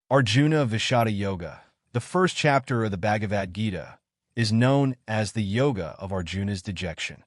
Arjuna Vishada Yoga, the first chapter of the Bhagavad Gita, is known as the Yoga of Arjuna's Dejection.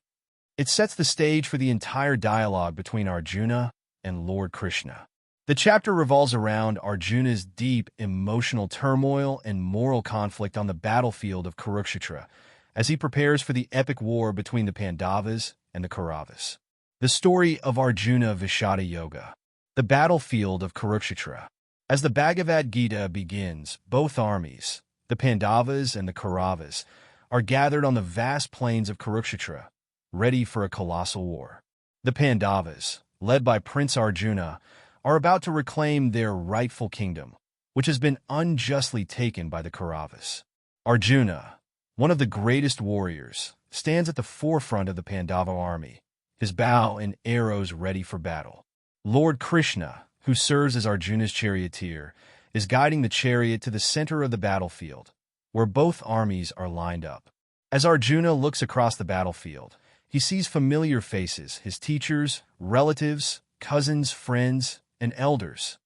It sets the stage for the entire dialogue between Arjuna and Lord Krishna. The chapter revolves around Arjuna's deep emotional turmoil and moral conflict on the battlefield of Kurukshetra as he prepares for the epic war between the Pandavas and the Kauravas. The story of Arjuna Vishada Yoga, the battlefield of Kurukshetra. As the Bhagavad Gita begins, both armies, the Pandavas and the Kauravas, are gathered on the vast plains of Kurukshetra, ready for a colossal war. The Pandavas, led by Prince Arjuna, are about to reclaim their rightful kingdom, which has been unjustly taken by the Kauravas. Arjuna, one of the greatest warriors, stands at the forefront of the Pandava army, his bow and arrows ready for battle. Lord Krishna, who serves as Arjuna's charioteer, is guiding the chariot to the center of the battlefield, where both armies are lined up. As Arjuna looks across the battlefield, he sees familiar faces, his teachers, relatives, cousins, friends, and elders,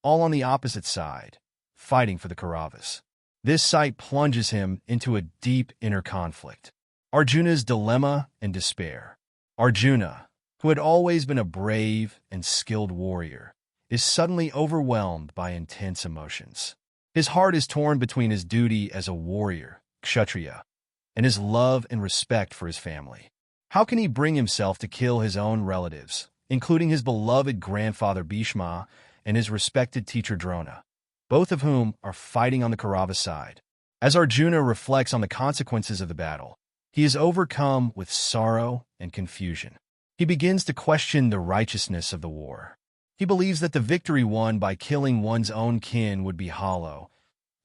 all on the opposite side, fighting for the Kauravas. This sight plunges him into a deep inner conflict. Arjuna's dilemma and despair. Arjuna, who had always been a brave and skilled warrior, is suddenly overwhelmed by intense emotions. His heart is torn between his duty as a warrior, Kshatriya, and his love and respect for his family. How can he bring himself to kill his own relatives, including his beloved grandfather Bhishma and his respected teacher Drona, both of whom are fighting on the Kaurava side? As Arjuna reflects on the consequences of the battle, he is overcome with sorrow and confusion. He begins to question the righteousness of the war. He believes that the victory won by killing one's own kin would be hollow,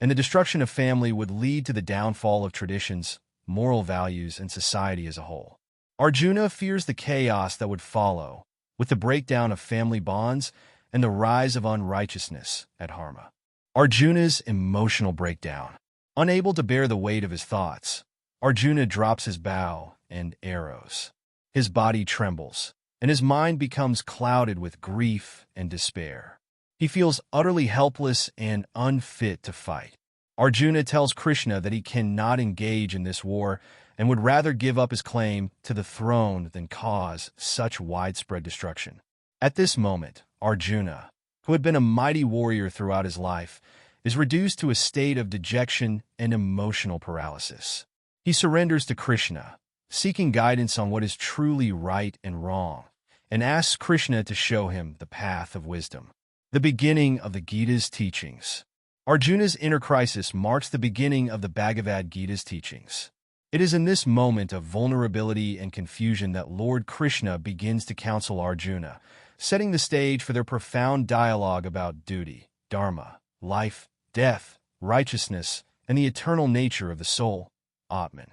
and the destruction of family would lead to the downfall of traditions, moral values, and society as a whole. Arjuna fears the chaos that would follow, with the breakdown of family bonds and the rise of unrighteousness at Dharma. Arjuna's emotional breakdown. Unable to bear the weight of his thoughts, Arjuna drops his bow and arrows. His body trembles, and his mind becomes clouded with grief and despair. He feels utterly helpless and unfit to fight. Arjuna tells Krishna that he cannot engage in this war and would rather give up his claim to the throne than cause such widespread destruction. At this moment, Arjuna, who had been a mighty warrior throughout his life, is reduced to a state of dejection and emotional paralysis. He surrenders to Krishna, seeking guidance on what is truly right and wrong, and asks Krishna to show him the path of wisdom. The beginning of the Gita's teachings. Arjuna's inner crisis marks the beginning of the Bhagavad Gita's teachings. It is in this moment of vulnerability and confusion that Lord Krishna begins to counsel Arjuna, setting the stage for their profound dialogue about duty, dharma, life, death, righteousness, and the eternal nature of the soul, Atman.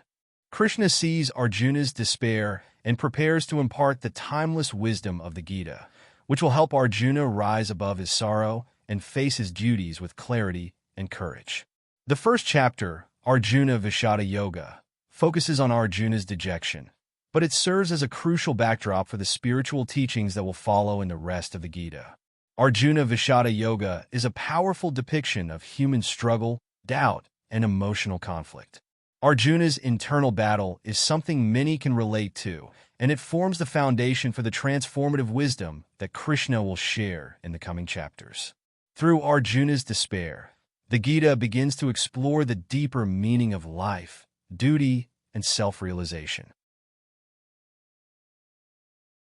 Krishna sees Arjuna's despair and prepares to impart the timeless wisdom of the Gita, which will help Arjuna rise above his sorrow and face his duties with clarity and courage. The first chapter, Arjuna Vishada Yoga, focuses on Arjuna's dejection, but it serves as a crucial backdrop for the spiritual teachings that will follow in the rest of the Gita. Arjuna Vishada Yoga is a powerful depiction of human struggle, doubt, and emotional conflict. Arjuna's internal battle is something many can relate to, and it forms the foundation for the transformative wisdom that Krishna will share in the coming chapters. Through Arjuna's despair, the Gita begins to explore the deeper meaning of life, duty, and self-realization.